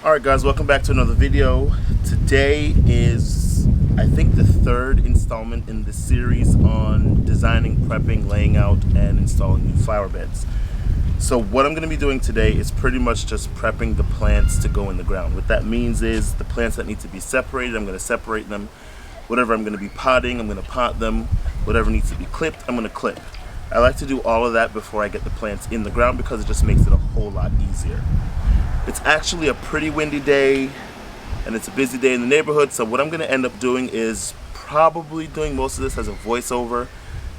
Alright guys, welcome back to another video. Today is, I think, the third installment in the series on designing, prepping, laying out, and installing new flower beds. So what I'm going to be doing today is pretty much just prepping the plants to go in the ground. What that means is the plants that need to be separated, I'm going to separate them. Whatever I'm going to be potting, I'm going to pot them. Whatever needs to be clipped, I'm going to clip. I like to do all of that before I get the plants in the ground because it just makes it a whole lot easier. It's actually a pretty windy day and it's a busy day in the neighborhood, so what I'm going to end up doing is probably doing most of this as a voiceover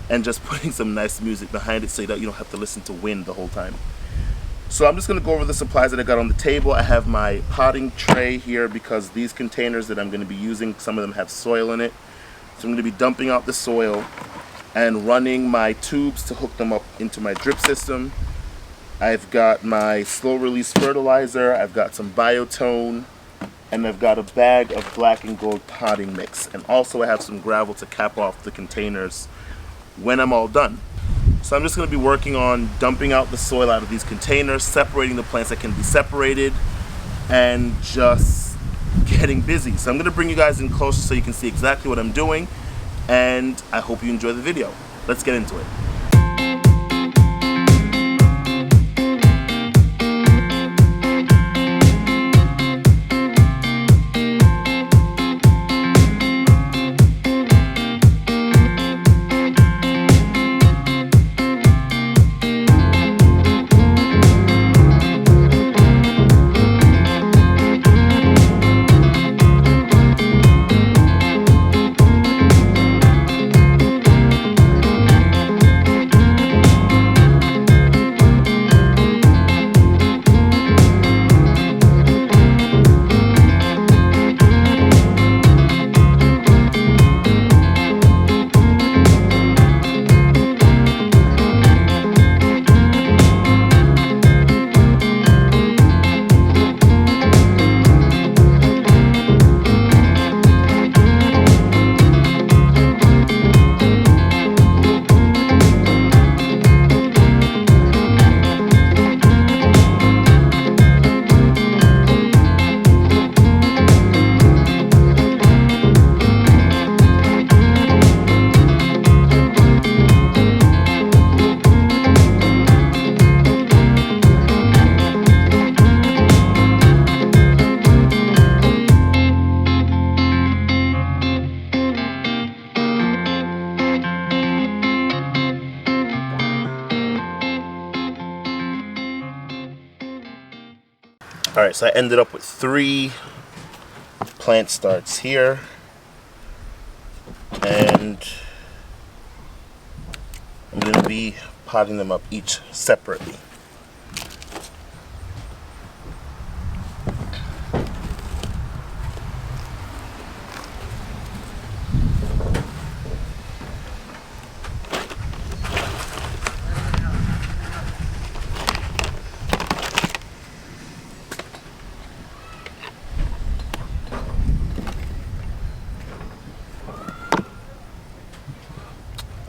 and just putting some nice music behind it so that you don't have to listen to wind the whole time. So I'm just going to go over the supplies that I got on the table. I have my potting tray here because these containers that I'm going to be using, some of them have soil in it. So I'm going to be dumping out the soil and running my tubes to hook them up into my drip system. I've got my slow release fertilizer, I've got some biotone, and I've got a bag of black and gold potting mix. And also I have some gravel to cap off the containers when I'm all done. So I'm just going to be working on dumping out the soil out of these containers, separating the plants that can be separated, and just getting busy. So I'm going to bring you guys in closer so you can see exactly what I'm doing, and I hope you enjoy the video. Let's get into it. Alright, so I ended up with 3 plant starts here, and I'm going to be potting them up each separately.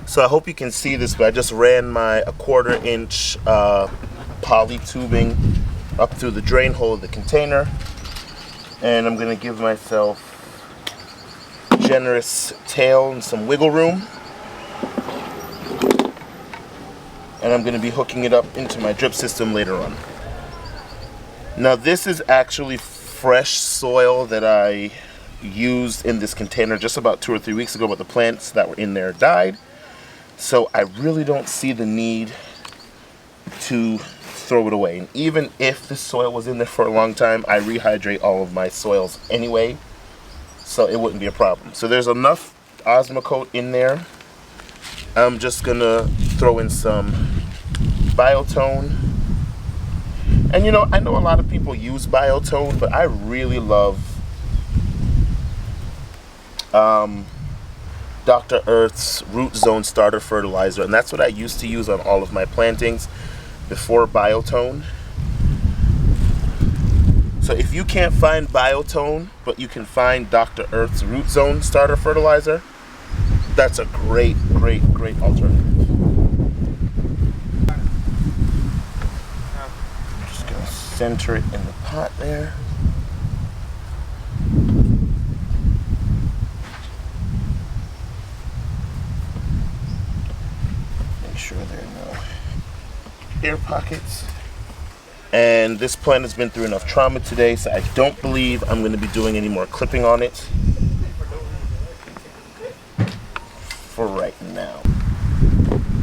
So I hope you can see this, but I just ran my 1/4 inch poly tubing up through the drain hole of the container, and I'm going to give myself generous tail and some wiggle room, and I'm going to be hooking it up into my drip system later on. Now this is actually fresh soil that I used in this container just about 2 or 3 weeks ago, but the plants that were in there died. So I really don't see the need to throw it away. And even if the soil was in there for a long time, I rehydrate all of my soils anyway, so it wouldn't be a problem. So there's enough Osmocote in there. I'm just gonna throw in some biotone. And you know, I know a lot of people use biotone, but I really love Dr. Earth's Root Zone Starter Fertilizer, and that's what I used to use on all of my plantings before biotone. So if you can't find biotone, but you can find Dr. Earth's Root Zone Starter Fertilizer, that's a great alternative. I'm just gonna center it in the pot there. pockets. And this plant has been through enough trauma today, so I don't believe I'm going to be doing any more clipping on it for right now.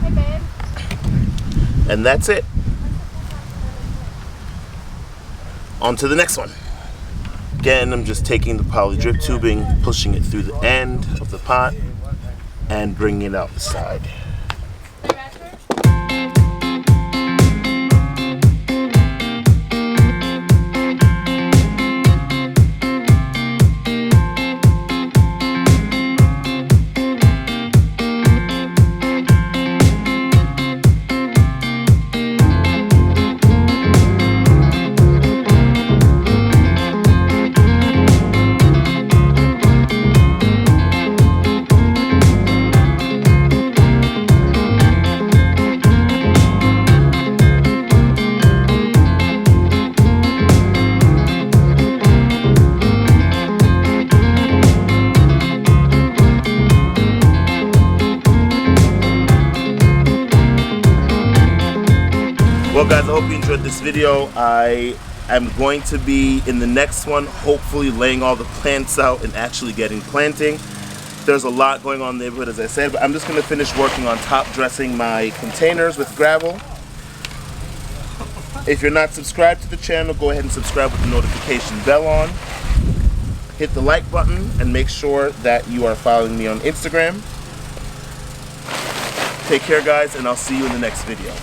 Hey, babe. And that's it. On to the next one. Again, I'm just taking the poly drip tubing, pushing it through the end of the pot, and bringing it out the side. Well guys, I hope you enjoyed this video. I am going to be in the next one, hopefully laying all the plants out and actually getting planting. There's a lot going on in the neighborhood, as I said, but I'm just going to finish working on top dressing my containers with gravel. If you're not subscribed to the channel, go ahead and subscribe with the notification bell on. Hit the like button and make sure that you are following me on Instagram. Take care guys, and I'll see you in the next video.